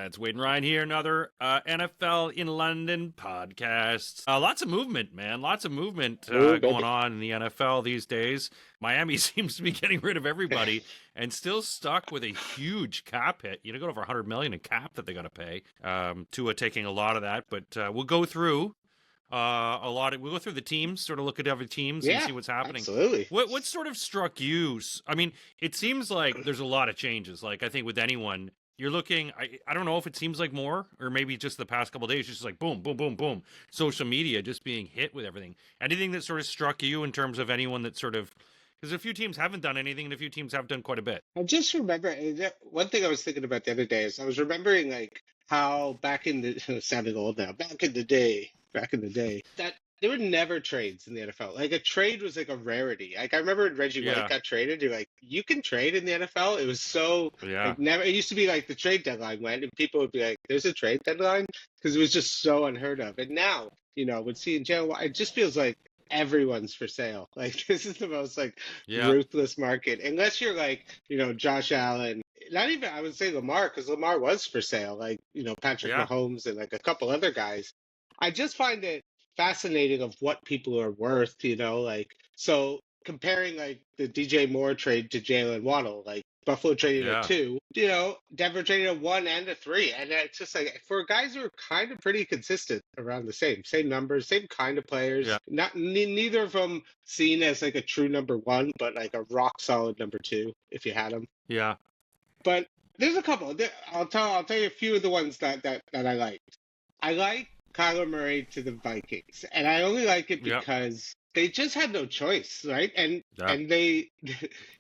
It's Wade and Ryan here, another NFL in London podcast. Lots of movement, man. Lots of movement going on in the NFL these days. Miami seems to be getting rid of everybody and still stuck with a huge cap hit. You know, got over $100 million in cap that they got to pay. Tua taking a lot of that, but we'll go through we'll go through the teams, sort of look at other teams and see what's happening. Absolutely. What sort of struck you? I mean, it seems like there's a lot of changes. Like, I think with anyone, you're looking, I don't know if it seems like more, or maybe just the past couple of days, just like boom, boom, boom, boom. Social media just being hit with everything. Anything that sort of struck you in terms of anyone that sort of, because a few teams haven't done anything and a few teams have done quite a bit. I just remember, one thing I was thinking about the other day is I was remembering like how back in the, sounding old now, back in the day, that there were never trades in the NFL. Like a trade was like a rarity. Like I remember when Reggie White got traded, you're like, you can trade in the NFL? It was so, like, never, it used to be like the trade deadline went and people would be like, there's a trade deadline? Because it was just so unheard of. And now, you know, with seeing Jalen White, it just feels like everyone's for sale. Like this is the most like ruthless market. Unless you're like, you know, Josh Allen, not even, I would say Lamar, because Lamar was for sale. Like, you know, Patrick Mahomes and like a couple other guys. I just find it fascinating of what people are worth, you know, like, so comparing like the DJ Moore trade to Jalen Waddle, like Buffalo traded a 2, you know, Denver traded a 1 and a 3. And it's just like for guys who are kind of pretty consistent around the same numbers, same kind of players, neither of them seen as like a true number 1, but like a rock solid number 2 if you had them. Yeah. But there's a couple. I'll tell you a few of the ones that I liked. I like Kyler Murray to the Vikings, and I only like it because they just had no choice, right? And they,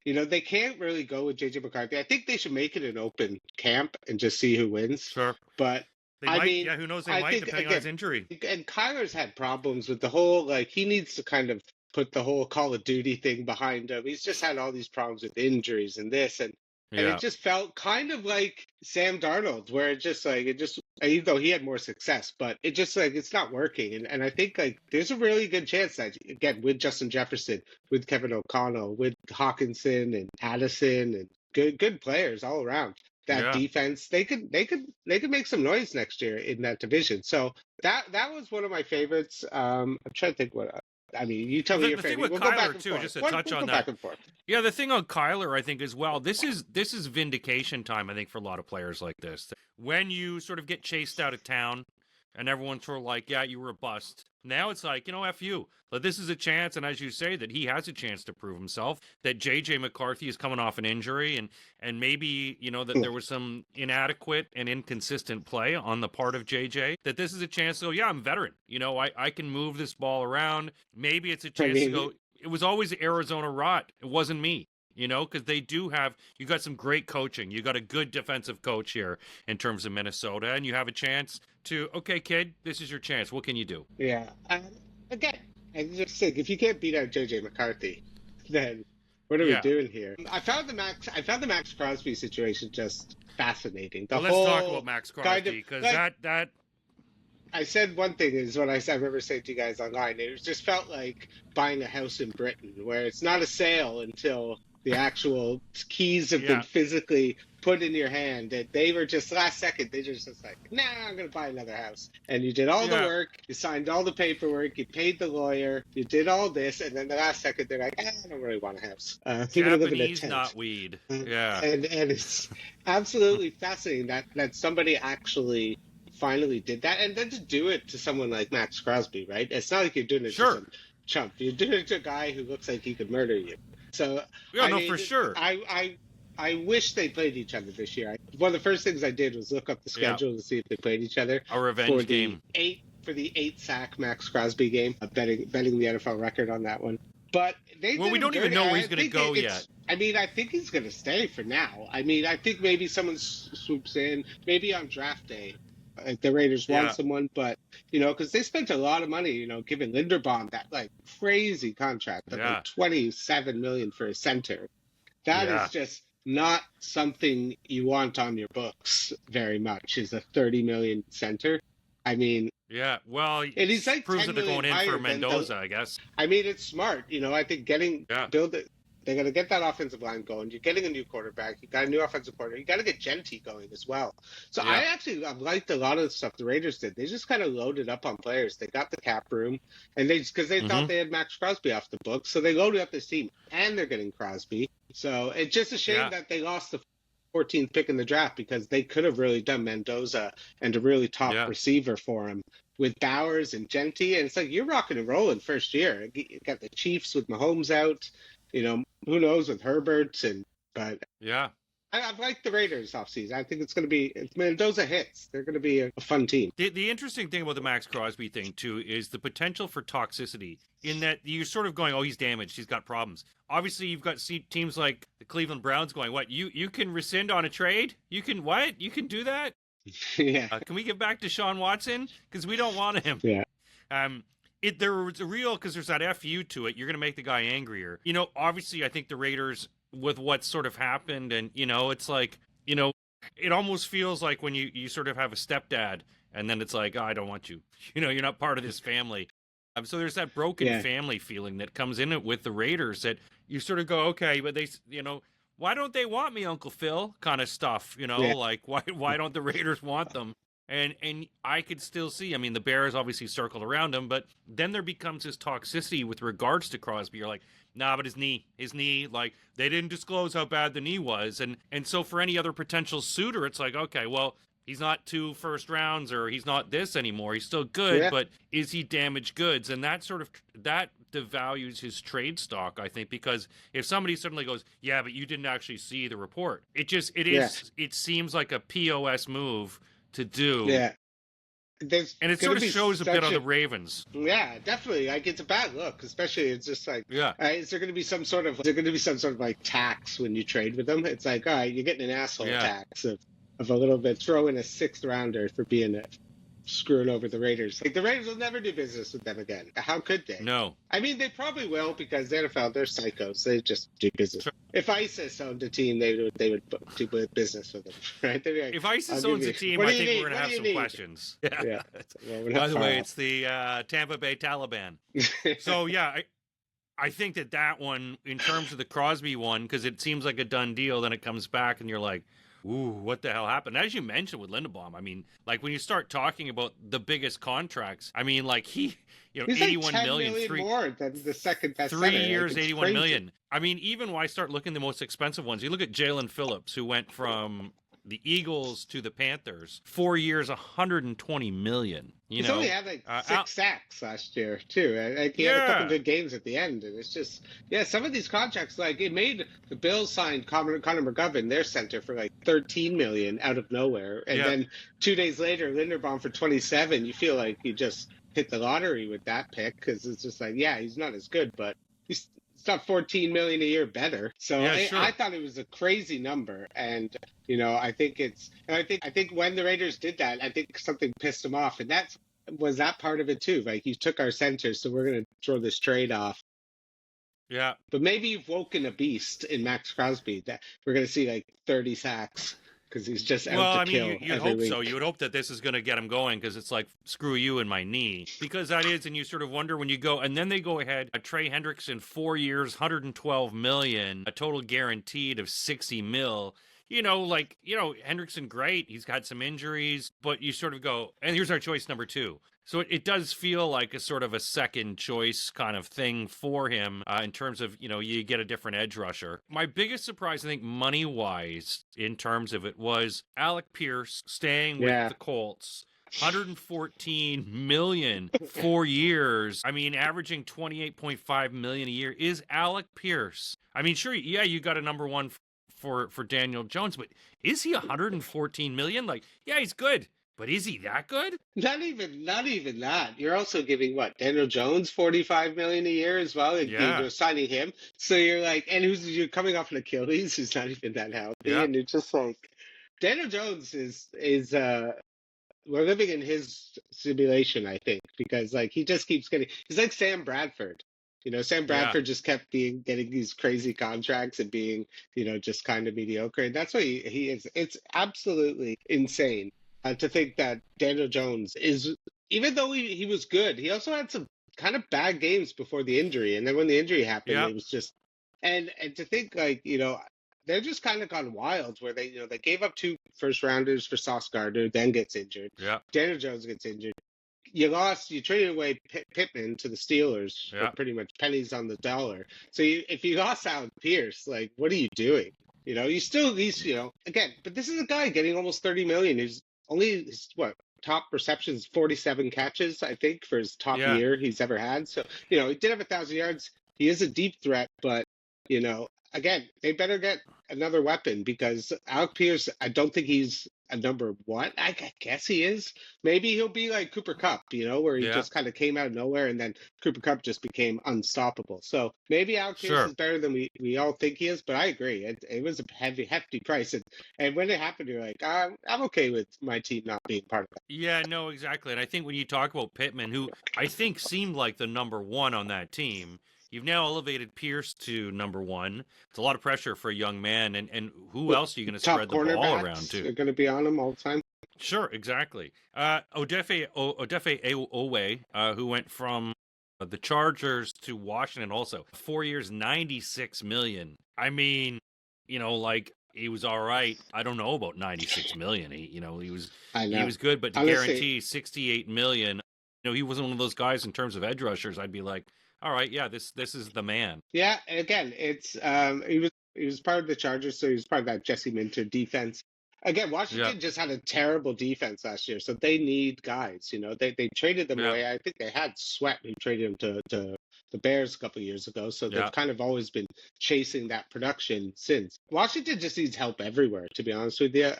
you know, they can't really go with JJ McCarthy. I think they should make it an open camp and just see who wins. Sure, but I mean, who knows? They might, depending on his injury. And Kyler's had problems with the whole, like, he needs to kind of put the whole Call of Duty thing behind him. He's just had all these problems with injuries and this and it just felt kind of like Sam Darnold, where even though he had more success, but it just like, it's not working. And I think like there's a really good chance that, again, with Justin Jefferson, with Kevin O'Connell, with Hawkinson and Addison and good players all around, that defense, they could make some noise next year in that division. So that was one of my favorites. I'm trying to think what. I mean, you tell me your favorite. The thing with Kyler, too, just to touch on that. Yeah, the thing on Kyler, I think, as well, this is vindication time, I think, for a lot of players like this. When you sort of get chased out of town and everyone's sort of like, yeah, you were a bust. Now it's like, you know, F you. But this is a chance, and as you say, that he has a chance to prove himself, that J.J. McCarthy is coming off an injury, and maybe, you know, that there was some inadequate and inconsistent play on the part of J.J., that this is a chance to go, yeah, I'm a veteran. You know, I can move this ball around. Maybe it's a chance to go, it was always Arizona rot. It wasn't me. You know, because they do have, you got some great coaching. You got a good defensive coach here in terms of Minnesota, and you have a chance to, okay, kid, this is your chance. What can you do? Yeah. Again, I just think if you can't beat out JJ McCarthy, then what are we doing here? I found the Max Crosby situation just fascinating. Let's talk about Max Crosby, because that. I said one thing is what I remember saying to you guys online. It just felt like buying a house in Britain, where it's not a sale until the actual keys have been physically put in your hand. That they were just last second, they just like, nah, I'm going to buy another house. And you did all the work, you signed all the paperwork, you paid the lawyer, you did all this, and then the last second they're like, I don't really want a house. Japanese, not weed. Yeah. And it's absolutely fascinating that somebody actually finally did that, and then to do it to someone like Max Crosby, right? It's not like you're doing it to some chump. You're doing it to a guy who looks like he could murder you. So for sure. I wish they played each other this year. One of the first things I did was look up the schedule to see if they played each other. A revenge game. For the 8-sack Max Crosby game. Betting the NFL record on that one. But we don't even know where he's going to go yet. I mean, I think he's going to stay for now. I mean, I think maybe someone swoops in, maybe on draft day. Like the Raiders want someone, but, you know, because they spent a lot of money, you know, giving Linderbaum that like crazy contract of like $27 million for a center. That is just not something you want on your books very much. Is a $30 million center. I mean, well, and he's like proves that they're going in for Mendoza, I guess. I mean, it's smart, you know. I think They got to get that offensive line going. You're getting a new quarterback. You got a new offensive coordinator. You got to get Genty going as well. So Yeah. I've liked a lot of the stuff the Raiders did. They just kind of loaded up on players. They got the cap room, and because they thought they had Max Crosby off the books, so they loaded up this team, and they're getting Crosby. So it's just a shame that they lost the 14th pick in the draft, because they could have really done Mendoza and a really top receiver for him with Bowers and Genty. And it's like, you're rocking and rolling first year. You got the Chiefs with Mahomes out, who knows with Herbert. But I've liked the Raiders offseason. I think it's going to be, if Mendoza hits, they're going to be a fun team. The interesting thing about the Max Crosby thing, too, is the potential for toxicity, in that you're sort of going, oh, he's damaged, he's got problems. Obviously, you've got teams like the Cleveland Browns going, what, you can rescind on a trade? You can what? You can do that? Yeah. Can we get back to Sean Watson? Because we don't want him. Yeah. There was a real, because there's that FU to it, you're going to make the guy angrier. Obviously, I think the Raiders, with what's sort of happened, and, it's like, it almost feels like when you sort of have a stepdad, and then it's like, oh, I don't want you. You're not part of this family. So there's that broken family feeling that comes in it with the Raiders, that you sort of go, okay, but they, why don't they want me, Uncle Phil, kind of stuff, like, why don't the Raiders want them? And I could still see, the Bears obviously circled around him, but then there becomes this toxicity with regards to Crosby. You're like, nah, but his knee, like, they didn't disclose how bad the knee was. And so for any other potential suitor, it's like, okay, well, he's not 2 first rounds, or he's not this anymore. He's still good, but is he damaged goods? And that devalues his trade stock, I think, because if somebody suddenly goes, yeah, but you didn't actually see the report, it seems like a POS move to do. Yeah. And it sort of shows a bit on the Ravens. Yeah, definitely. Like, it's a bad look, especially it's just like, is there going to be some sort of like tax when you trade with them? It's like, all right, you're getting an asshole tax of a little bit. Throw in a 6th rounder for being screwing over the Raiders. Like, the Raiders will never do business with them again. How could they? No. They probably will, because the NFL, they're psychos. They just do business. Sure. If ISIS owned a team, they would do business with them, right? Like, if ISIS owns a team, I think we're going to have some questions. Yeah. Well, by the way, it's the Tampa Bay Taliban. So, I think that one, in terms of the Crosby one, because it seems like a done deal, then it comes back and you're like, ooh, what the hell happened? As you mentioned with Linderbaum, like, when you start talking about the biggest contracts, like, he's 81 like million, more than the second best 3 years, like, 81 million. Even when I start looking at the most expensive ones, you look at Jalen Phillips, who went from the Eagles to the Panthers, 4 years, 120 million. He's only had like 6 sacks last year too. Like, he had a couple good games at the end, and it's just some of these contracts, like, it made the Bills signed Connor McGovern, their center, for like 13 million out of nowhere, and then 2 days later, Linderbaum for 27. You feel like you just hit the lottery with that pick, because it's just like, he's not as good, but he's not 14 million a year better. So I thought it was a crazy number, and I think when the Raiders did that, I think something pissed them off, and that part of it too. Like, you took our center, so we're going to throw this trade off. Yeah, but maybe you've woken a beast in Max Crosby that we're going to see like 30 sacks. Because he's just out to kill. You'd hope so. You would hope that this is going to get him going, because it's like, screw you and my knee. Because that is, and you sort of wonder when you go, and then they go ahead, Trey Hendrickson, 4 years, 112 million, a total guaranteed of 60 mil. Hendrickson, great. He's got some injuries, but you sort of go, and here's our choice number 2. So it does feel like a sort of a second choice kind of thing for him in terms of, you get a different edge rusher. My biggest surprise, I think, money-wise, in terms of it, was Alec Pierce staying with the Colts. 114 million, 4 years. Averaging 28.5 million a year. Is Alec Pierce? Sure, you got a number 1 for Daniel Jones, but is he 114 million? Like, he's good. But is he that good? Not even that. You're also giving Daniel Jones 45 million a year as well. Like, you're signing him. So you're like, and you're coming off an Achilles who's not even that healthy, and you're just like, Daniel Jones is we're living in his simulation, I think, because like he just keeps he's like Sam Bradford. Sam Bradford just kept getting these crazy contracts and being, just kind of mediocre, and that's what he is. It's absolutely insane. To think that Daniel Jones is, even though he was good, he also had some kind of bad games before the injury. And then when the injury happened, it was just And to think like, they're just kind of gone wild where they gave up 2 first rounders for Sauce Gardner, then gets injured. Yeah. Daniel Jones gets injured. You traded away Pittman to the Steelers for Yeah. pretty much pennies on the dollar. So if you lost Alec Pierce, like, what are you doing? You still at least, again, but this is a guy getting almost 30 million. He's only what top receptions, 47 catches, I think, for his top Yeah. year he's ever had. So, he did have 1,000 yards. He is a deep threat, but again, they better get another weapon because Alec Pierce, I don't think he's a number one. I guess he is. Maybe he'll be like Cooper Kupp, where he Yeah. just kind of came out of nowhere and then Cooper Kupp just became unstoppable. So maybe Alec Pierce Sure. is better than we all think he is, but I agree. It was a hefty price. And when it happened, you're like, I'm okay with my team not being part of that. Yeah, no, exactly. And I think when you talk about Pittman, who I think seemed like the number one on that team, you've now elevated Pierce to number one. It's a lot of pressure for a young man. And who else are you going to spread the ball around to? They're going to be on him all the time. Sure, exactly. Odefe Owe, who went from the Chargers to Washington also. 4 years, $96 million. I mean, like, he was all right. I don't know about $96 million. He was good, but to guarantee $68 million, he wasn't one of those guys in terms of edge rushers. I'd be like, all right, yeah, this is the man. Yeah, and again, it's he was part of the Chargers, so he was part of that Jesse Minter defense. Again, Washington just had a terrible defense last year, so they need guys. They traded them away. I think they had Sweat who traded him to the Bears a couple of years ago, so they've kind of always been chasing that production since. Washington just needs help everywhere, to be honest with you.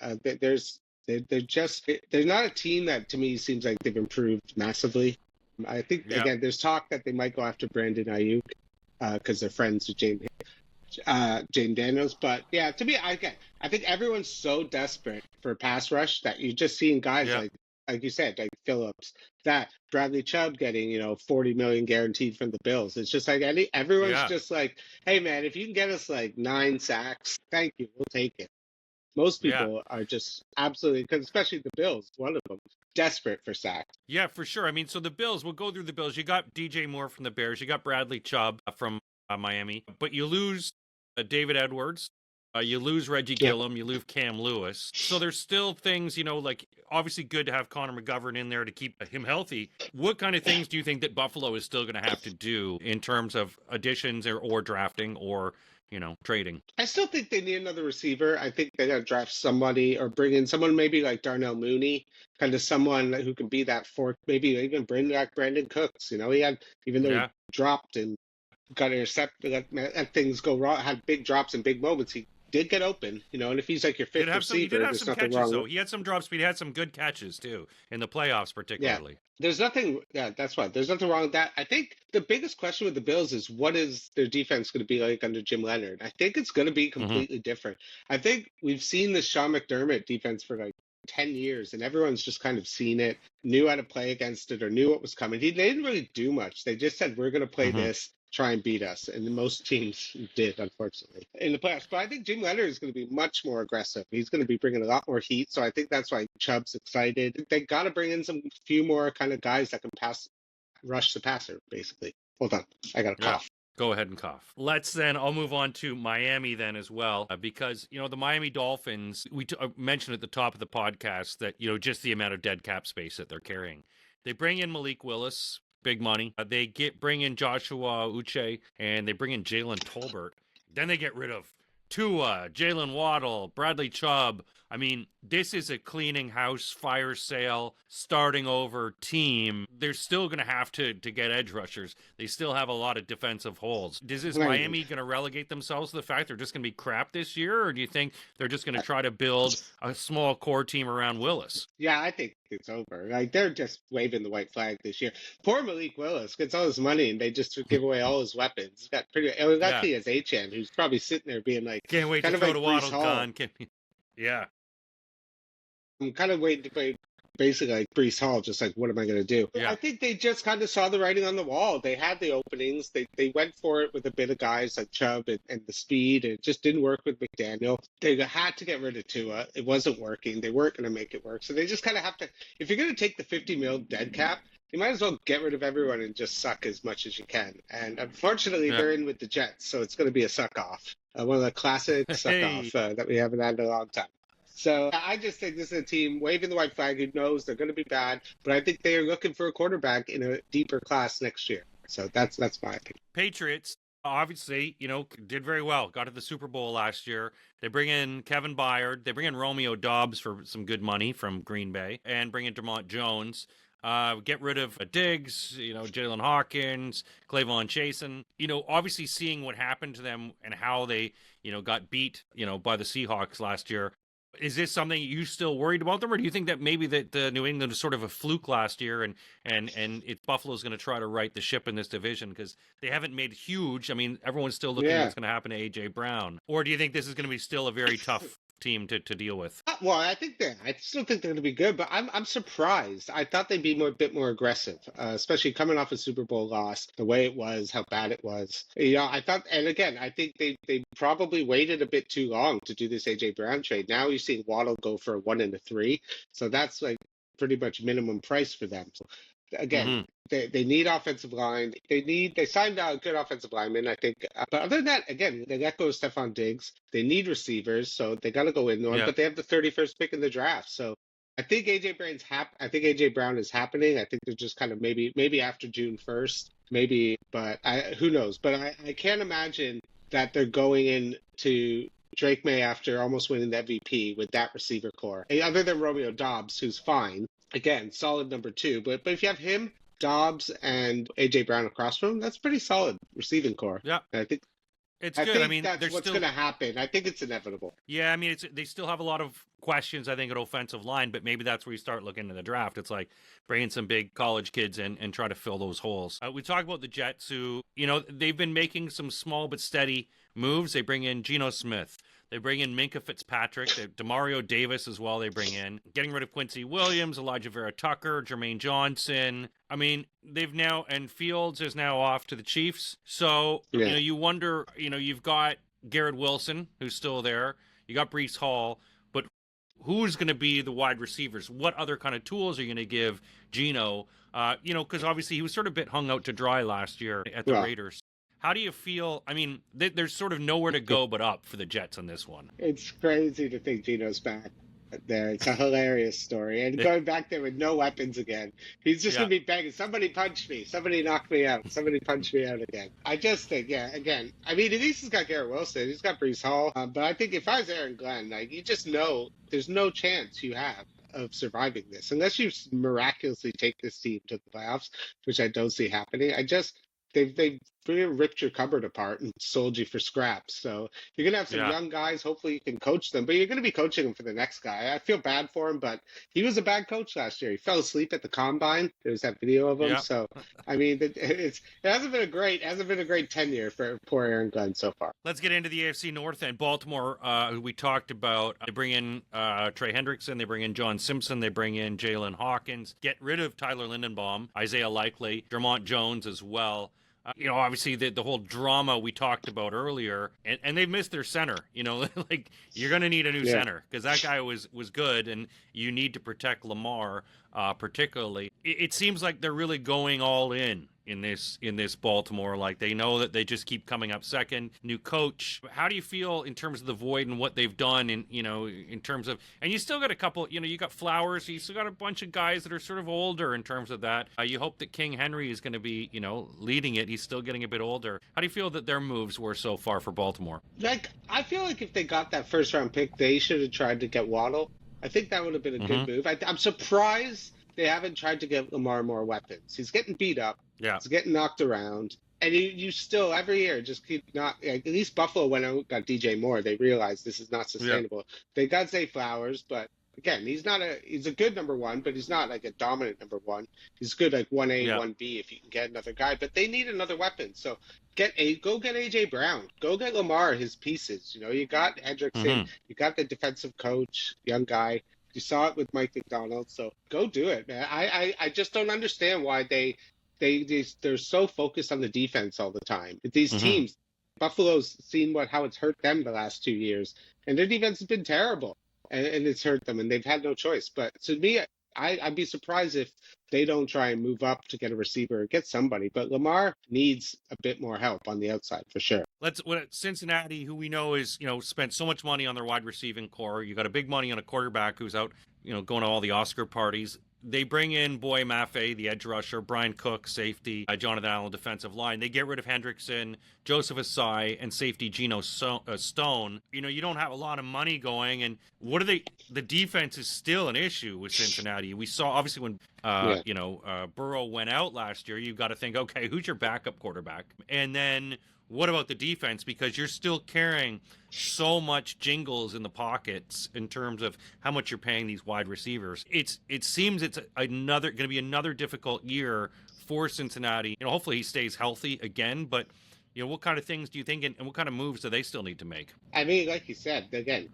They're not a team that to me seems like they've improved massively. I think again, there's talk that they might go after Brandon Ayuk because they're friends with Jane Daniels. But yeah, to me, I think everyone's so desperate for pass rush that you're just seeing guys like you said, like Phillips, that Bradley Chubb getting 40 million guaranteed from the Bills. It's just like everyone's just like, hey man, if you can get us like 9 sacks, thank you, we'll take it. Most people are just absolutely, because especially the Bills, one of them, desperate for sacks. Yeah, for sure. I mean, so the Bills, we'll go through the Bills. You got DJ Moore from the Bears. You got Bradley Chubb from Miami. But you lose David Edwards. You lose Reggie Gillum. You lose Cam Lewis. So there's still things, like obviously good to have Connor McGovern in there to keep him healthy. What kind of things do you think that Buffalo is still going to have to do in terms of additions or drafting or trading? I still think they need another receiver. I think they got to draft somebody or bring in someone maybe like Darnell Mooney, kind of someone who can be that fourth, maybe even bring back Brandon Cooks. He had, even though he dropped and got intercepted, let things go wrong, had big drops and big moments, he did get open, and if he's like your fifth receiver, he did have there's some nothing catches, wrong. though. He had some drops, but he had some good catches, too, in the playoffs particularly. Yeah. There's nothing, that's right. There's nothing wrong with that. I think the biggest question with the Bills is what is their defense going to be like under Jim Leonard? I think it's going to be completely different. I think we've seen the Sean McDermott defense for like 10 years, and everyone's just kind of seen it, knew how to play against it, or knew what was coming. They didn't really do much. They just said, we're going to play this, try and beat us. And most teams did, unfortunately, in the playoffs. But I think Jim Leonard is going to be much more aggressive. He's going to be bringing a lot more heat. So I think that's why Chubb's excited. They got to bring in some few more kind of guys that can rush the passer, basically. Hold on. I got a cough. Go ahead and cough. I'll move on to Miami then as well, because, the Miami Dolphins, we mentioned at the top of the podcast that, just the amount of dead cap space that they're carrying. They bring in Malik Willis, big money. They bring in Joshua Uche, and they bring in Jalen Tolbert. Then they get rid of Tua, Jalen Waddle, Bradley Chubb. I mean, this is a cleaning house, fire sale, starting over team. They're still going to have to get edge rushers. They still have a lot of defensive holes. Is Miami going to relegate themselves to the fact they're just going to be crap this year, or do you think they're just going to try to build a small core team around Willis? Yeah, I think it's over. Like, they're just waving the white flag this year. Poor Malik Willis gets all his money, and they just give away all his weapons. It was actually his HM, who's probably sitting there being like, can't wait to throw to Waddle. Yeah. I'm kind of waiting to play basically like Brees Hall, just like, what am I going to do? Yeah. I think they just kind of saw the writing on the wall. They had the openings. They went for it with a bit of guys like Chubb and the speed. And it just didn't work with McDaniel. They had to get rid of Tua. It wasn't working. They weren't going to make it work. So they just kind of have to, if you're going to take the 50 mil dead cap, you might as well get rid of everyone and just suck as much as you can. And unfortunately, they're in with the Jets, so it's going to be a suck off. One of the classic suck off that we haven't had in a long time. So I just think this is a team waving the white flag who knows they're going to be bad, but I think they are looking for a quarterback in a deeper class next year. So that's my opinion. Patriots, obviously, did very well. Got to the Super Bowl last year. They bring in Kevin Byard. They bring in Romeo Doubs for some good money from Green Bay and bring in Dermont Jones. Get rid of Diggs, Jalen Hawkins, Clavon Chasen. Obviously seeing what happened to them and how they, got beat, by the Seahawks last year. Is this something you still worried about them, or do you think that maybe that the New England was sort of a fluke last year, and Buffalo's going to try to right the ship in this division because they haven't made huge? I mean, everyone's still looking at what's going to happen to A.J. Brown, or do you think this is going to be still a very tough team to deal with? Well, I still think they're going to be good, but I'm surprised. I thought they'd be a bit more aggressive, especially coming off a Super Bowl loss, the way it was, how bad it was. I thought, and again, I think they probably waited a bit too long to do this AJ Brown trade. Now you're seeing Waddle go for a 1 and a 3, so that's like pretty much minimum price for them. So again, they need offensive line. They signed a good offensive lineman, I think. But other than that, again, they let go of Stephon Diggs. They need receivers, so they got to go in one. But they have the 31st pick in the draft, so I think AJ Brown is happening. I think they're just kind of maybe after June 1st, maybe. But who knows? But I can't imagine that they're going into Drake May after almost winning the MVP with that receiver core. And other than Romeo Doubs, who's fine. Again, solid number 2. But if you have him, Dobbs, and A.J. Brown across from him, that's pretty solid receiving core. Yeah. And I think it's good. I mean, that's what's going to happen. I think it's inevitable. Yeah, I mean, they still have a lot of questions, I think, at offensive line, but maybe that's where you start looking at the draft. It's like bringing some big college kids in and try to fill those holes. We talk about the Jets who, they've been making some small but steady moves. They bring in Geno Smith. They bring in Minka Fitzpatrick, Demario Davis as well. They bring in getting rid of Quincy Williams, Elijah Vera Tucker, Jermaine Johnson. I mean, and Fields is now off to the Chiefs. So, you wonder, you've got Garrett Wilson, who's still there. You got Brees Hall, but who's going to be the wide receivers? What other kind of tools are you going to give Geno? Because obviously he was sort of a bit hung out to dry last year at the Raiders. How do you feel? I mean, there's sort of nowhere to go but up for the Jets on this one. It's crazy to think Geno's back there. It's a hilarious story. And going back there with no weapons again. He's just going to be begging, somebody punch me. Somebody knock me out. Somebody punch me out again. I just think, again, I mean, at least he's got Garrett Wilson. He's got Brees Hall. But I think if I was Aaron Glenn, you just know there's no chance you have of surviving this. Unless you miraculously take this team to the playoffs, which I don't see happening. They've ripped your cupboard apart and sold you for scraps. So you're going to have some young guys. Hopefully you can coach them, but you're going to be coaching them for the next guy. I feel bad for him, but he was a bad coach last year. He fell asleep at the combine. There's that video of him. Yeah. So, I mean, it hasn't been a great tenure for poor Aaron Glenn so far. Let's get into the AFC North and Baltimore, who we talked about. They bring in Trey Hendrickson. They bring in John Simpson. They bring in Jalen Hawkins. Get rid of Tyler Lindenbaum, Isaiah Likely, Dermont Jones as well. Obviously the whole drama we talked about earlier, and they've missed their center. Like you're going to need a new center because that guy was good, and you need to protect Lamar particularly. It seems like they're really going all in this Baltimore. Like they know that they just keep coming up second. New coach. How do you feel in terms of the void and what they've done in terms of, and you still got a couple, you got Flowers, you still got a bunch of guys that are sort of older in terms of that. You hope that King Henry is going to be, leading it. He's still getting a bit older. How do you feel that their moves were so far for Baltimore? I feel like if they got that first round pick, they should have tried to get Waddle. I think that would have been a good move. I'm surprised they haven't tried to get Lamar more weapons. He's getting beat up. Yeah. He's getting knocked around. And you still, every year, just keep not, at least Buffalo went out and got DJ Moore. They realized this is not sustainable. Yeah. They got Zay Flowers, but again, he's a good number one, but he's not like a dominant number one. He's good like 1A, 1B if you can get another guy, but they need another weapon. So go get AJ Brown, go get Lamar his pieces. You got Hendrickson, you got the defensive coach, young guy. You saw it with Mike McDonald, so go do it, man. I just don't understand why they're so focused on the defense all the time. These Mm-hmm. teams, Buffalo's seen how it's hurt them the last 2 years, and their defense has been terrible, and it's hurt them, and they've had no choice. But to me, I'd be surprised if they don't try and move up to get a receiver or get somebody. But Lamar needs a bit more help on the outside for sure. Cincinnati, who we know is, spent so much money on their wide receiving core. You got a big money on a quarterback who's out, going to all the Oscar parties. They bring in Boy Maffei, the edge rusher, Brian Cook, safety, Jonathan Allen, defensive line. They get rid of Hendrickson, Joseph Asai, and safety Geno Stone. You don't have a lot of money going, and the defense is still an issue with Cincinnati. We saw, obviously, when, Burrow went out last year, you've got to think, okay, who's your backup quarterback? And then what about the defense? Because you're still carrying so much jingles in the pockets in terms of how much you're paying these wide receivers. It seems it's going to be another difficult year for Cincinnati. Hopefully he stays healthy again, but what kind of things do you think, and what kind of moves do they still need to make? I mean, like you said, again,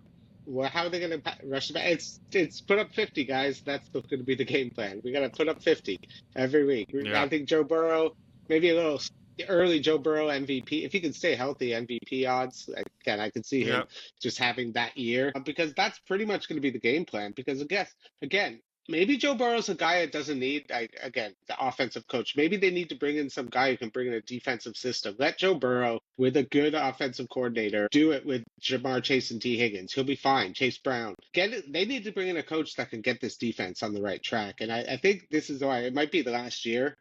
how are they going to rush the back? It's put up 50, guys. That's going to be the game plan. We got to put up 50 every week. Yeah. I think Joe Burrow, maybe a little early Joe Burrow MVP. If he can stay healthy, MVP odds. Again, I can see him just having that year, because that's pretty much going to be the game plan. Because again, maybe Joe Burrow's a guy that doesn't need, again, the offensive coach. Maybe they need to bring in some guy who can bring in a defensive system. Let Joe Burrow, with a good offensive coordinator, do it with Jamar Chase and T. Higgins. He'll be fine. Chase Brown. They need to bring in a coach that can get this defense on the right track. And I think this is why it might be the last year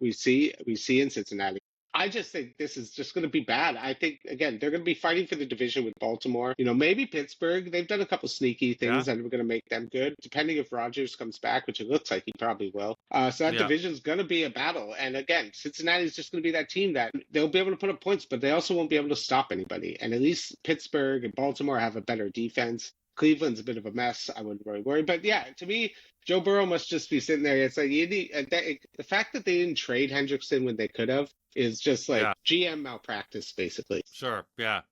we see in Cincinnati. I just think this is just going to be bad. I think, again, they're going to be fighting for the division with Baltimore. Maybe Pittsburgh. They've done a couple sneaky things that are going to make them good, depending if Rodgers comes back, which it looks like he probably will. So that division's going to be a battle. And again, Cincinnati's just going to be that team that they'll be able to put up points, but they also won't be able to stop anybody. And at least Pittsburgh and Baltimore have a better defense. Cleveland's a bit of a mess. I wouldn't really worry. But yeah, to me, Joe Burrow must just be sitting there. It's like the fact that they didn't trade Hendrickson when they could have is just like GM malpractice, basically. Sure, yeah.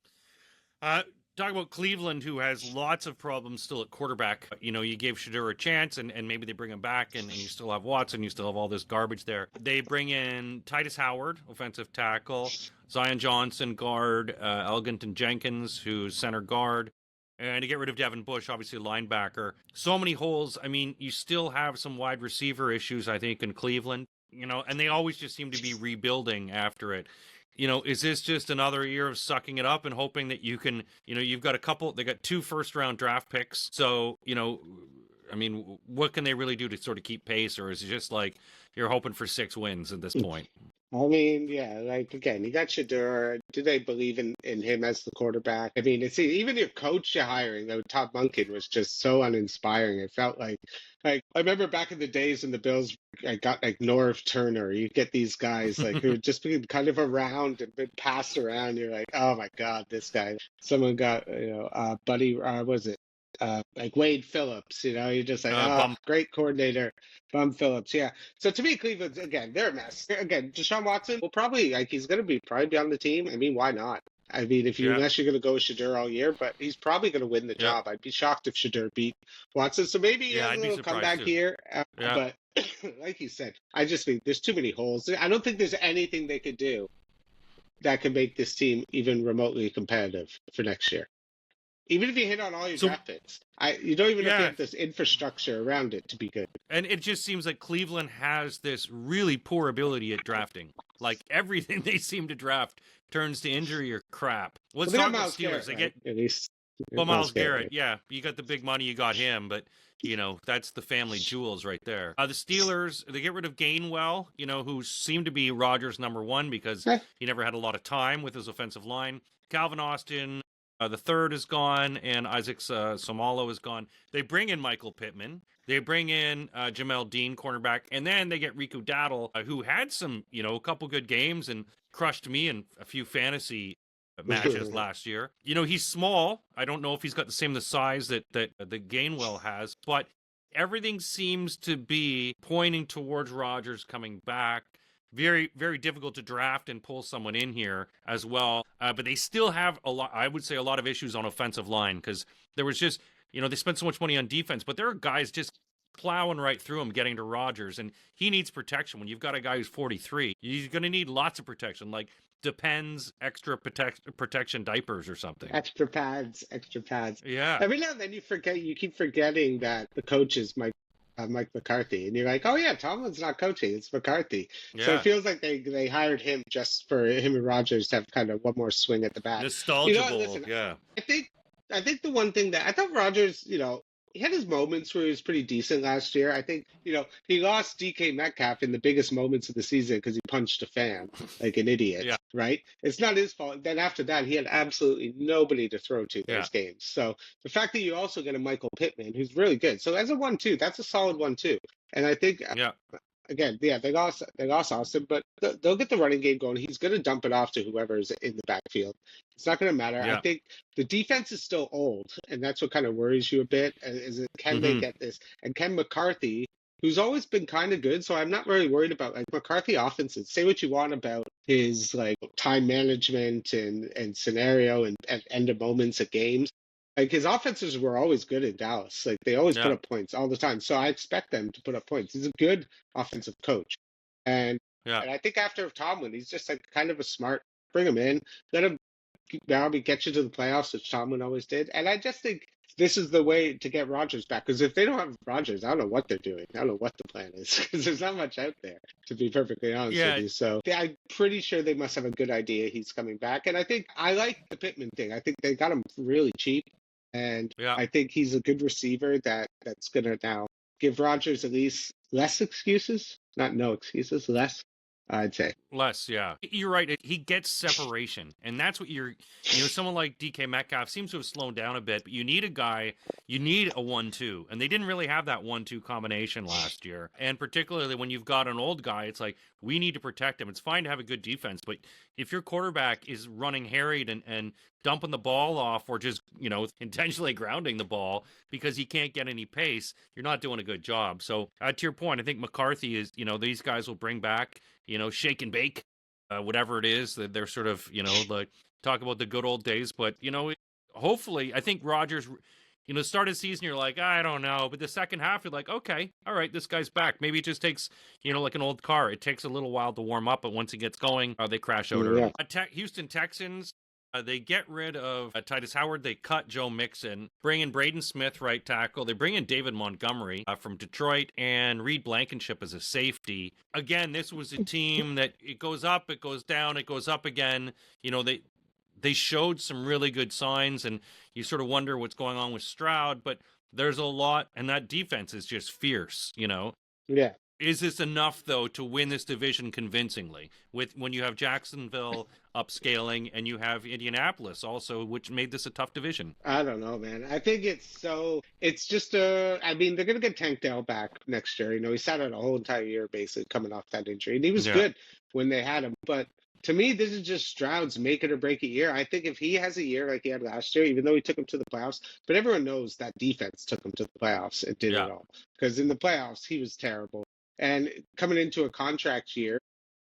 Talk about Cleveland, who has lots of problems still at quarterback. You gave Shedeur a chance, and maybe they bring him back, and you still have Watson, you still have all this garbage there. They bring in Titus Howard, offensive tackle, Zion Johnson, guard, Elgington Jenkins, who's center guard, and to get rid of Devin Bush, obviously linebacker. So many holes. I mean, you still have some wide receiver issues, I think, in Cleveland. And they always just seem to be rebuilding after it. Is this just another year of sucking it up and hoping that you can, you've got they got 2 first-round draft picks. So, I mean, what can they really do to sort of keep pace? Or is it just like you're hoping for 6 wins at this point? I mean, yeah, like, again, you got Shedeur. Do they believe in him as the quarterback? I mean, even your coach you're hiring, though, Todd Monken, was just so uninspiring. It felt like I remember back in the days when the Bills got like Norv Turner. You get these guys like who just been kind of around and been passed around. You're like, oh my God, this guy. Someone got, Buddy, was it? Like Wade Phillips, you're just like, great coordinator, Bum Phillips, yeah. So to me, Cleveland, again, they're a mess. Again, Deshaun Watson will probably, he's going to probably be on the team. I mean, why not? I mean, unless you're going to go with Shedeur all year, but he's probably going to win the job. I'd be shocked if Shedeur beat Watson. So maybe he'll come back here. But like you said, I just think there's too many holes. I don't think there's anything they could do that could make this team even remotely competitive for next year. Even if you hit on all your draft picks, you don't even know if you have this infrastructure around it to be good. And it just seems like Cleveland has this really poor ability at drafting. Like everything they seem to draft turns to injury or crap. Let's talk about Steelers. They get at least. Well, Myles Garrett, you got the big money, you got him, but that's the family jewels right there. The Steelers, they get rid of Gainwell, who seemed to be Rodgers' number 1 because he never had a lot of time with his offensive line. Calvin Austin. The third is gone, and Isaac Somalo is gone. They bring in Michael Pittman. They bring in Jamel Dean, cornerback, and then they get Riku Dowdle, who had some, a couple good games and crushed me in a few fantasy matches last year. He's small. I don't know if he's got the size that the Gainwell has, but everything seems to be pointing towards Rodgers coming back. Very, very difficult to draft and pull someone in here as well. But they still have I would say a lot of issues on offensive line because there was just they spent so much money on defense, but there are guys just plowing right through him, getting to Rodgers, and he needs protection. When you've got a guy who's 43, he's going to need lots of protection, like Depends extra protection diapers or something. Extra pads, extra pads. Yeah. Every now and then you keep forgetting that the coach is Mike McCarthy, and you're like, oh yeah, Tomlin's not coaching, it's McCarthy. Yeah. So it feels like they hired him just for him and Rodgers to have kind of one more swing at the bat. Nostalgia bowl, listen, yeah. I think the one thing that I thought Rodgers, he had his moments where he was pretty decent last year. I think, he lost DK Metcalf in the biggest moments of the season because he punched a fan like an idiot, Yeah. right? It's not his fault. Then after that, he had absolutely nobody to throw to those games. So the fact that you also get a Michael Pittman, who's really good. So as a 1-2, that's a solid 1-2. And I think, again, they lost Austin, but they'll get the running game going. He's going to dump it off to whoever's in the backfield. It's not going to matter. I think the defense is still old, and that's what kind of worries you a bit. Is it, can they get this? And Ken McCarthy, who's always been kind of good, so I'm not really worried about McCarthy offenses. Say what you want about his time management and scenario and end of moments of games. His offenses were always good in Dallas. They always put up points all the time. So I expect them to put up points. He's a good offensive coach. And I think after Tomlin, he's just kind of a smart, bring him in, let him get you to the playoffs, which Tomlin always did. And I just think this is the way to get Rodgers back. Because if they don't have Rodgers, I don't know what they're doing. I don't know what the plan is. Because there's not much out there, to be perfectly honest with you. So I'm pretty sure they must have a good idea he's coming back. And I think I like the Pittman thing. I think they got him really cheap. And I think he's a good receiver that's going to now give Rodgers at least less excuses. Not no excuses, less, I'd say. Less, yeah. You're right. He gets separation. And that's what someone like DK Metcalf seems to have slowed down a bit, but you need a 1-2. And they didn't really have that 1-2 combination last year. And particularly when you've got an old guy, it's like, we need to protect him. It's fine to have a good defense, but if your quarterback is running harried and dumping the ball off or just, intentionally grounding the ball because he can't get any pace, you're not doing a good job. So to your point, I think McCarthy is, these guys will bring back, shake and bake, whatever it is that they're sort of, talk about the good old days. But, hopefully, I think Rodgers, start of the season, you're like, I don't know. But the second half, you're like, okay, all right, this guy's back. Maybe it just takes, like an old car. It takes a little while to warm up, but once it gets going, they crash out early. Houston Texans, they get rid of Titus Howard. They cut Joe Mixon, bring in Braden Smith, right tackle. They bring in David Montgomery from Detroit and Reed Blankenship as a safety. Again, this was a team that it goes up, it goes down, it goes up again. They showed some really good signs, and you sort of wonder what's going on with Stroud, but there's a lot, and that defense is just fierce, Yeah. Is this enough, though, to win this division convincingly? When you have Jacksonville upscaling and you have Indianapolis also, which made this a tough division. I don't know, man. I think it's just they're going to get Tank Dell back next year. He sat out a whole entire year basically coming off that injury, and he was good when they had him, but to me, this is just Stroud's make it or break it year. I think if he has a year like he had last year, even though he took him to the playoffs, but everyone knows that defense took him to the playoffs and did it all. Because in the playoffs, he was terrible. And coming into a contract year,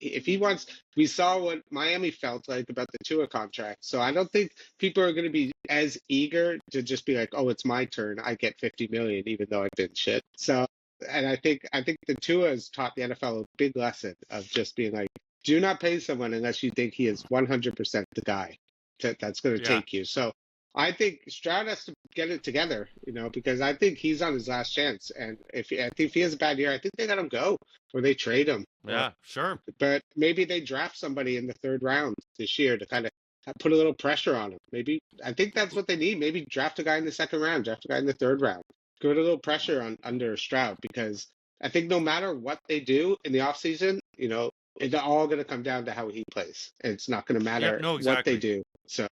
if he wants, we saw what Miami felt like about the Tua contract. So I don't think people are going to be as eager to just be like, oh, it's my turn. I get $50 million, even though I did shit. So, and I think the Tua has taught the NFL a big lesson of just being like, do not pay someone unless you think he is 100% the guy that's going to take you. So I think Stroud has to get it together, because I think he's on his last chance. And if he has a bad year, I think they let him go or they trade him. Yeah, sure. But maybe they draft somebody in the third round this year to kind of put a little pressure on him. Maybe I think that's what they need. Maybe draft a guy in the second round, draft a guy in the third round. Put a little pressure under Stroud, because I think no matter what they do in the offseason, it's all going to come down to how he plays. It's not going to matter what they do. So,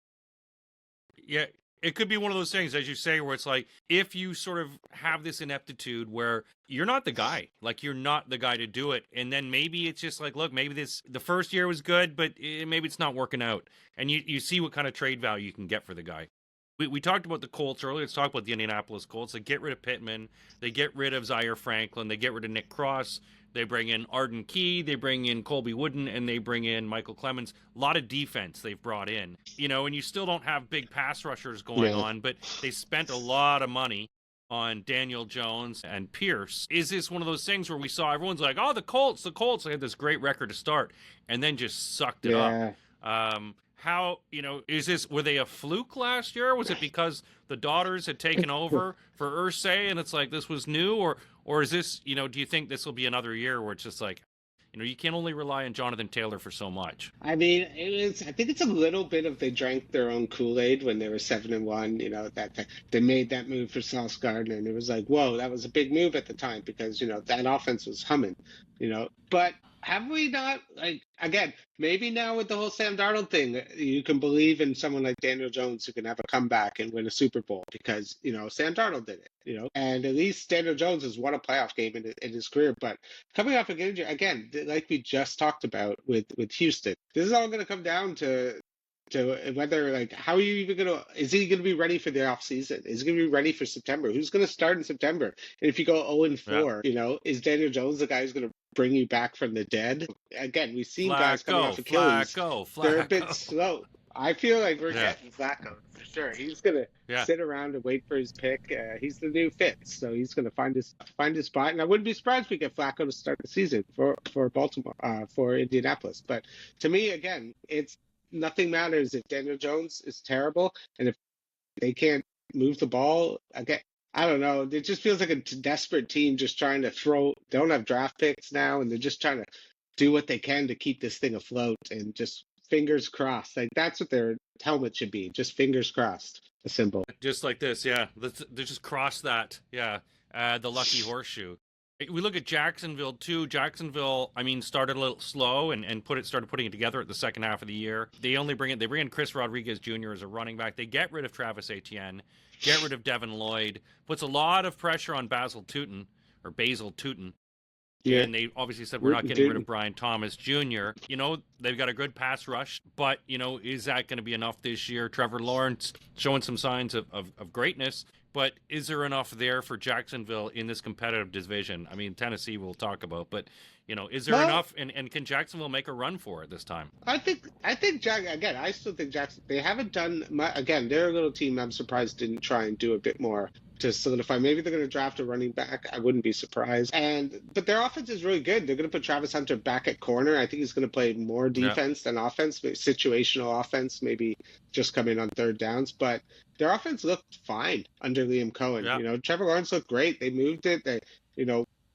yeah, it could be one of those things, as you say, where it's like, if you sort of have this ineptitude where you're not the guy, you're not the guy to do it. And then maybe it's just like, look, maybe the first year was good, but maybe it's not working out. And you see what kind of trade value you can get for the guy. We talked about the Colts earlier. Let's talk about the Indianapolis Colts. They get rid of Pittman. They get rid of Zaire Franklin. They get rid of Nick Cross. They bring in Arden Key. They bring in Colby Wooden, and they bring in Michael Clemens. A lot of defense they've brought in. And you still don't have big pass rushers going on, but they spent a lot of money on Daniel Jones and Pierce. Is this one of those things where we saw everyone's like, oh, the Colts, they had this great record to start, and then just sucked it up? Were they a fluke last year? Was it because the daughters had taken over for Irsay and it's like this was new? Or is this, do you think this will be another year where it's just like, you can only rely on Jonathan Taylor for so much? I mean, I think it's a little bit of they drank their own Kool-Aid when they were 7-1. That they made that move for Sauce Gardner, and it was like, whoa, that was a big move at the time because that offense was humming. But have we not, again, maybe now with the whole Sam Darnold thing, you can believe in someone like Daniel Jones who can have a comeback and win a Super Bowl because, Sam Darnold did it, and at least Daniel Jones has won a playoff game in his career. But coming off an injury, again, like we just talked about with Houston, this is all going to come down to whether, how are you even is he going to be ready for the offseason? Is he going to be ready for September? Who's going to start in September? And if you go 0-4, is Daniel Jones the guy who's going to bring you back from the dead? Again, we've seen guys coming off Achilles. They're a bit slow. I feel like we're getting Flacco for sure. He's going to sit around and wait for his pick. He's the new Fitz, so he's going to find his spot. And I wouldn't be surprised if we get Flacco to start the season for Baltimore, for Indianapolis. But to me, again, it's nothing matters if Daniel Jones is terrible and if they can't move the ball. Again, I don't know. It just feels like a desperate team just trying to throw. They don't have draft picks now, and they're just trying to do what they can to keep this thing afloat and just fingers crossed. That's what their helmet should be. Just fingers crossed, a symbol. Just like this, yeah. They just cross that, yeah. The lucky horseshoe. We look at Jacksonville too. Jacksonville, started a little slow and started putting it together at the second half of the year. They bring in Chris Rodriguez Jr. as a running back. They get rid of Travis Etienne, get rid of Devin Lloyd. Puts a lot of pressure on Basil Tootin. Yeah. And they obviously said we're not getting rid of Brian Thomas Jr. They've got a good pass rush, but is that going to be enough this year? Trevor Lawrence showing some signs of greatness. But is there enough there for Jacksonville in this competitive division? Tennessee we'll talk about, but is there enough? And can Jacksonville make a run for it this time? I think again. I still think Jackson. They haven't done again. They're a little team. I'm surprised didn't try and do a bit more to solidify. Maybe they're going to draft a running back. I wouldn't be surprised. But their offense is really good. They're going to put Travis Hunter back at corner. I think he's going to play more defense than offense, situational offense. Maybe just come in on third downs, but their offense looked fine under Liam Cohen. Yeah. Trevor Lawrence looked great. They moved it.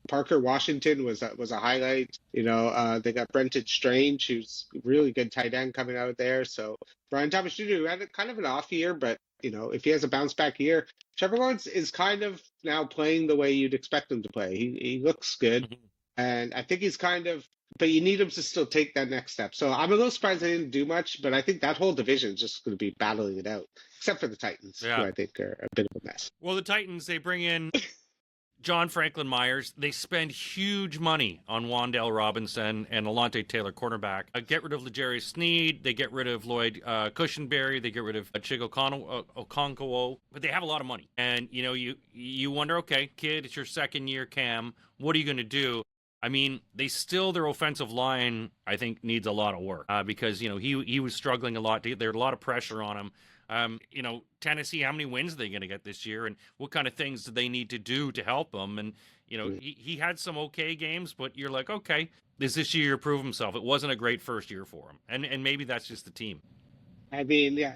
Parker Washington was a highlight. They got Brenton Strange, who's really good tight end coming out of there. So Brian Thomas Jr., who had kind of an off year, but if he has a bounce back year, Trevor Lawrence is kind of now playing the way you'd expect him to play. He looks good, and I think he's but you need him to still take that next step. So I'm a little surprised they didn't do much, but I think that whole division is just going to be battling it out, except for the Titans, who I think are a bit of a mess. Well, the Titans, they bring in John Franklin Myers. They spend huge money on Wan'Dale Robinson and Alontae Taylor, cornerback. Get rid of L'Jarius Sneed. They get rid of Lloyd Cushenberry. They get rid of Chigo Okonkwo. But they have a lot of money. And, you wonder, okay, kid, it's your second year, Cam. What are you going to do? Their offensive line, I think, needs a lot of work because, he was struggling a lot. There a lot of pressure on him. Tennessee, how many wins are they going to get this year, and what kind of things do they need to do to help them? And he had some okay games, but you're like, okay, this year to prove himself. It wasn't a great first year for him, and maybe that's just the team.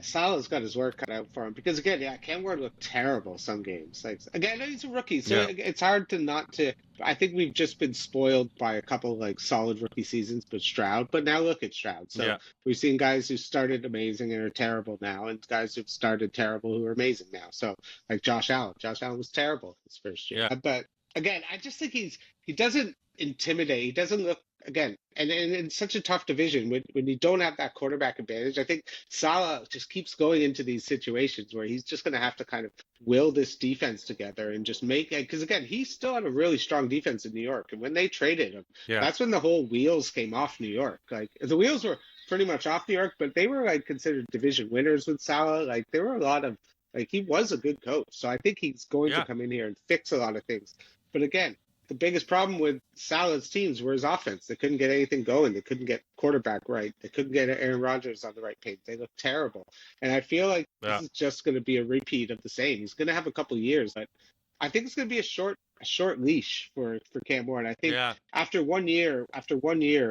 Salah's got his work cut out for him because again, Cam Ward looked terrible some games. Again, I know he's a rookie, so it's hard to not to. I think we've just been spoiled by a couple solid rookie seasons with Stroud, but now look at Stroud. So we've seen guys who started amazing and are terrible now, and guys who've started terrible who are amazing now. So like Josh Allen was terrible his first year, but again, I just think he doesn't intimidate. He doesn't look. Again, and in such a tough division, when you don't have that quarterback advantage, I think Salah just keeps going into these situations where he's just going to have to kind of will this defense together and just make it. Because again, he still had a really strong defense in New York, and when they traded him, that's when the whole wheels came off New York. The wheels were pretty much off New York, but they were considered division winners with Salah. There were a lot of Like he was a good coach. So I think he's going to Yeah. come in here and fix a lot of things. But again, the biggest problem with Salah's teams were his offense. They couldn't get anything going. They couldn't get quarterback right. They couldn't get Aaron Rodgers on the right page. They looked terrible. And I feel like this Yeah. is just going to be a repeat of the same. He's going to have a couple years, but I think it's going to be a short leash for Cam Ward. I think Yeah. after 1 year,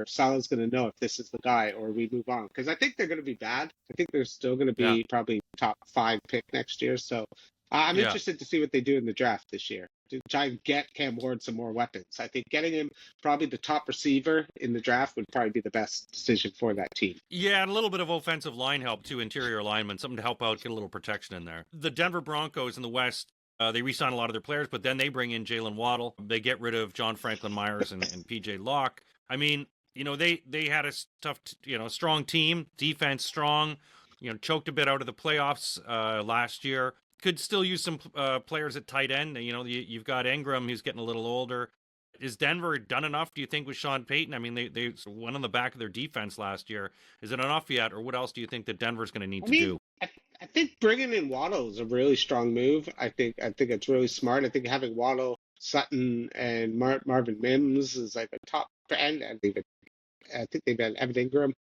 Salah's going to know if this is the guy or we move on. Because I think they're going to be bad. I think they're still going to Yeah. be probably top 5 pick next year. So I'm Yeah. interested to see what they do in the draft this year to try and get Cam Ward some more weapons. I think getting him probably the top receiver in the draft would probably be the best decision for that team. Yeah, and a little bit of offensive line help too, interior alignment, something to help out, get a little protection in there. The Denver Broncos in the West, they re-sign a lot of their players, but then they bring in Jalen Waddle. They get rid of John Franklin Myers and PJ Locke. I mean, they had a tough, strong team, defense strong. Choked a bit out of the playoffs last year. Could still use some players at tight end. You've got Ingram, who's getting a little older. Is Denver done enough, do you think, with Sean Payton? I mean, they went on the back of their defense last year. Is it enough yet, or what else do you think that Denver's going to need to do? I think bringing in Waddle is a really strong move. I think it's really smart. I think having Waddle, Sutton, and Marvin Mims is like a top end. I think they've had Evan Ingram.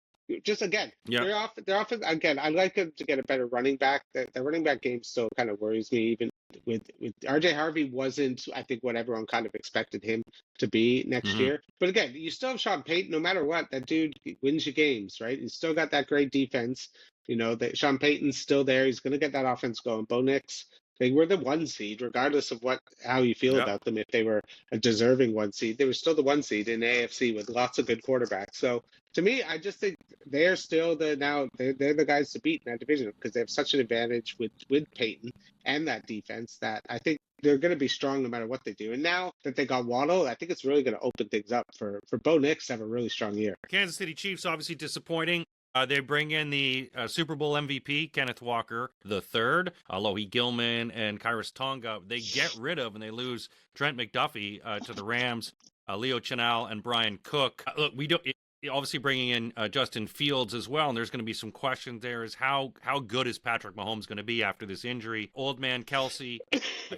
Just again, Yeah. they're often again. I'd like them to get a better running back. The running back game still kind of worries me. Even with RJ Harvey wasn't, I think, what everyone kind of expected him to be next year. But again, you still have Sean Payton. No matter what, that dude wins you games, right? He's still got that great defense. That Sean Payton's still there. He's going to get that offense going. Bo Nix, they were the 1 seed, regardless of how you feel about them. If they were a deserving 1 seed, they were still the 1 seed in AFC with lots of good quarterbacks. So to me, I just think they're still they're the guys to beat in that division because they have such an advantage with Peyton and that defense that I think they're going to be strong no matter what they do. And now that they got Waddle, I think it's really going to open things up for Bo Nix to have a really strong year. Kansas City Chiefs obviously disappointing. They bring in the Super Bowl MVP, Kenneth Walker III, Alohi Gilman, and Kyrus Tonga. They get rid of and they lose Trent McDuffie to the Rams, Leo Chenal, and Brian Cook. Look, we don't. Obviously bringing in Justin Fields as well, and there's going to be some questions there is how good is Patrick Mahomes going to be after this injury? Old man Kelsey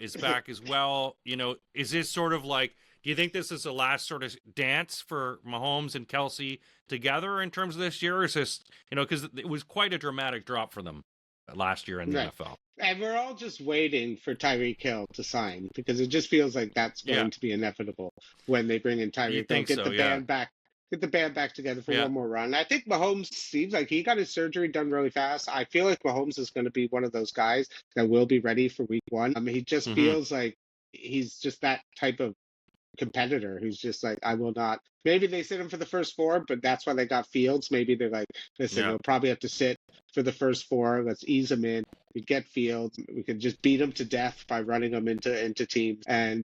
is back as well. Is this sort of like, do you think this is the last sort of dance for Mahomes and Kelsey together in terms of this year? Or is this, because it was quite a dramatic drop for them last year in the NFL. And we're all just waiting for Tyreek Hill to sign because it just feels like that's going to be inevitable when they bring in Tyreek Hill, get the band back. Get the band back together for one more run. I think Mahomes seems like he got his surgery done really fast. I feel like Mahomes is going to be one of those guys that will be ready for week 1. He just feels like he's just that type of competitor who's just like, I will not. Maybe they sit him for the first 4, but that's why they got Fields. Maybe they're like, listen, we'll probably have to sit for the first 4. Let's ease him in. We get Fields. We can just beat him to death by running him into teams. And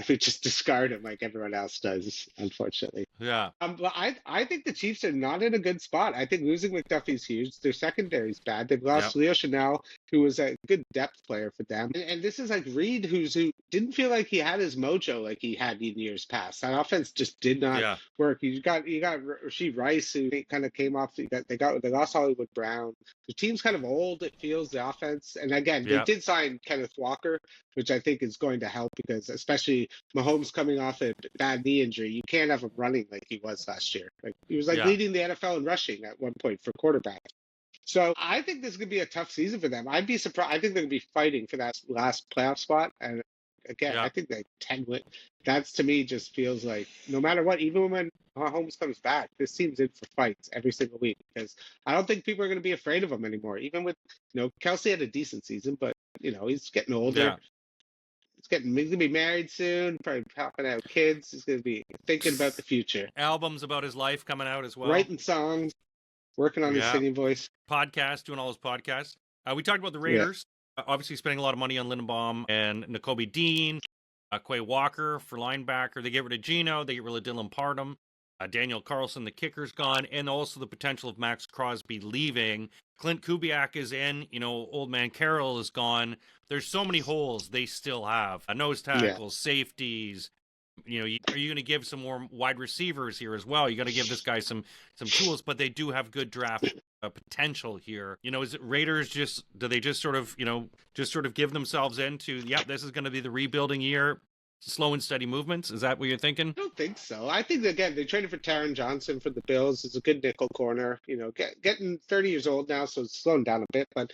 we just discard him like everyone else does, unfortunately. Yeah. But I think the Chiefs are not in a good spot. I think losing McDuffie's huge. Their secondary is bad. They've lost Leo Chenal, who was a good depth player for them. And this is like Reed, who didn't feel like he had his mojo like he had in years past. That offense just did not work. You got Rashee Rice, who kind of came off. They lost Hollywood Brown. The team's kind of old, it feels, the offense. And again, they did sign Kenneth Walker, which I think is going to help because especially Mahomes coming off a bad knee injury, you can't have him running like he was last year. Like he was leading the NFL in rushing at one point for quarterback. So I think this is going to be a tough season for them. I'd be surprised. I think they're going to be fighting for that last playoff spot. And again, I think that 10 win. That's to me just feels like no matter what, even when Mahomes comes back, this team's in for fights every single week because I don't think people are going to be afraid of him anymore. Even with, Kelsey had a decent season, but he's getting older. Yeah. He's going to be married soon, probably popping out kids. He's going to be thinking about the future. Albums about his life coming out as well. Writing songs, working on his singing voice. Podcast, doing all his podcasts. We talked about the Raiders. Obviously spending a lot of money on Lindenbaum and Nakobe Dean, Quay Walker for linebacker. They get rid of Geno. They get rid of Dylan Parham. Daniel Carlson, the kicker's gone, and also the potential of Max Crosby leaving. Clint Kubiak is in. Old man Carroll is gone. There's so many holes they still have. Nose tackles, safeties, Are you going to give some more wide receivers here as well? You're going to give this guy some tools, but they do have good draft potential here. Is it Raiders do they just sort of give themselves into, yeah, this is going to be the rebuilding year, slow and steady movements? Is that what you're thinking? I don't think so. I think, again, they traded for Taron Johnson for the Bills. It's a good nickel corner. Getting 30 years old now, so it's slowing down a bit, but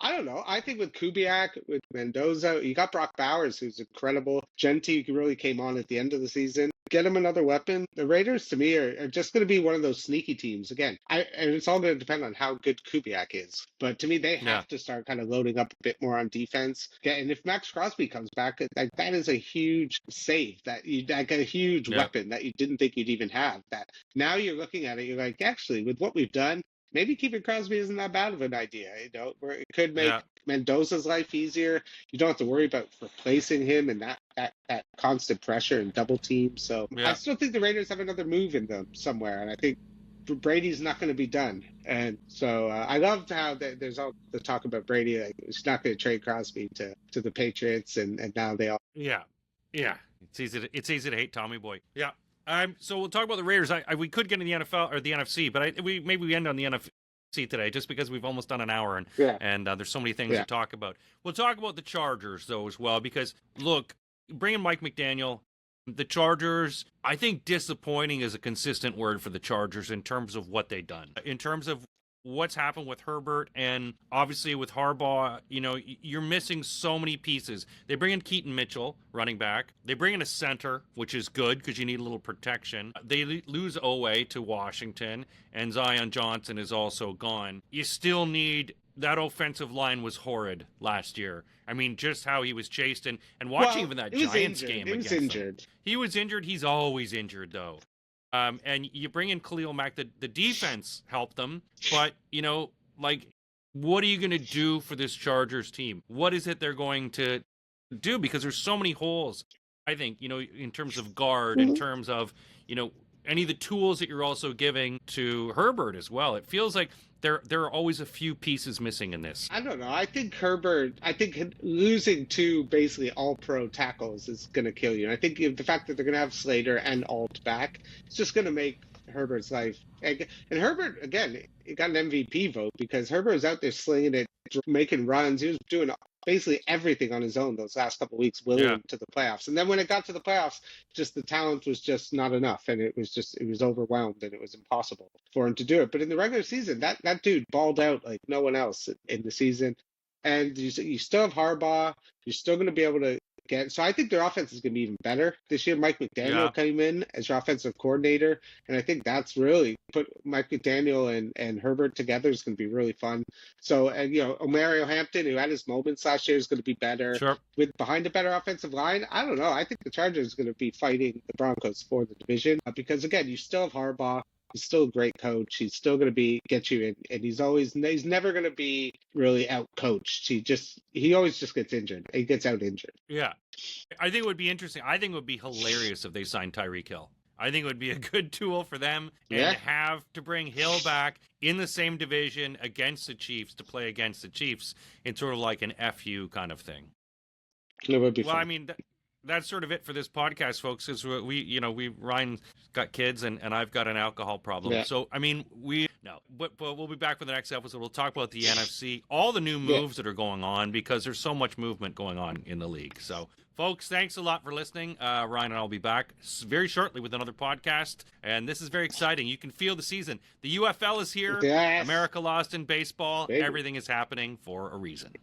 I don't know. I think with Kubiak, with Mendoza, you got Brock Bowers, who's incredible. Genti really came on at the end of the season. Get him another weapon. The Raiders, to me, are just going to be one of those sneaky teams. Again, and it's all going to depend on how good Kubiak is. But to me, they have to start kind of loading up a bit more on defense. And if Max Crosby comes back, that is a huge save, like a huge weapon that you didn't think you'd even have. That now you're looking at it, you're like, actually, with what we've done, maybe keeping Crosby isn't that bad of an idea. Where it could make Mendoza's life easier. You don't have to worry about replacing him and that constant pressure and double team. So I still think the Raiders have another move in them somewhere, and I think Brady's not going to be done. And so I loved how there's all the talk about Brady. Like, he's not going to trade Crosby to the Patriots, and now they all. Yeah. It's easy to hate Tommy Boy. Yeah. So we'll talk about the Raiders. We could get in the NFL or the NFC, but maybe we end on the NFC today, just because we've almost done an hour, and there's so many things to talk about. We'll talk about the Chargers though as well, because look, bringing Mike McDaniel, the Chargers, I think disappointing is a consistent word for the Chargers in terms of what they've done, in terms of what's happened with Herbert, and obviously with Harbaugh. You're missing so many pieces. They bring in Keaton Mitchell, running back. They bring in a center, which is good because you need a little protection. They lose Owe to Washington, and Zion Johnson is also gone. You still need... That offensive line was horrid last year. I mean, just how he was chased, and watching even that Giants game against them. He was injured. He's always injured, though. And you bring in Khalil Mack. The defense helped them, but, what are you going to do for this Chargers team? What is it they're going to do? Because there's so many holes, I think, in terms of guard, in terms of, any of the tools that you're also giving to Herbert as well. It feels like there are always a few pieces missing in this. I don't know. I think losing two basically all-pro tackles is going to kill you. And I think the fact that they're going to have Slater and Alt back, it's just going to make Herbert's life. And Herbert, again, he got an MVP vote because Herbert was out there slinging it, making runs. He was doing basically everything on his own those last couple of weeks, willing them to the playoffs. And then when it got to the playoffs, just the talent was just not enough, and it was overwhelmed, and it was impossible for him to do it. But in the regular season, that dude balled out like no one else in the season. And you still have Harbaugh. You're still going to be able to get. So I think their offense is going to be even better this year. Mike McDaniel came in as your offensive coordinator, and I think that's really put Mike McDaniel and Herbert together is going to be really fun. So, and Omario Hampton, who had his moments last year, is going to be better. Sure. With behind a better offensive line. I don't know. I think the Chargers is going to be fighting the Broncos for the division because, again, you still have Harbaugh. He's still a great coach. He's still going to get you in, and he's never going to be really out coached. He always just gets injured. He gets out injured. Yeah. I think it would be interesting. I think it would be hilarious if they signed Tyreek Hill. I think it would be a good tool for them, and have to bring Hill back in the same division against the Chiefs to play against the Chiefs in sort of like an FU kind of thing. It would be fun. I mean, that's sort of it for this podcast, folks, because Ryan's got kids and I've got an alcohol problem. Yeah. So, I mean, but we'll be back for the next episode. We'll talk about the NFC, all the new moves that are going on, because there's so much movement going on in the league. So, folks, thanks a lot for listening. Ryan and I will be back very shortly with another podcast, and this is very exciting. You can feel the season. The UFL is here. Yes. America lost in baseball. Baby. Everything is happening for a reason.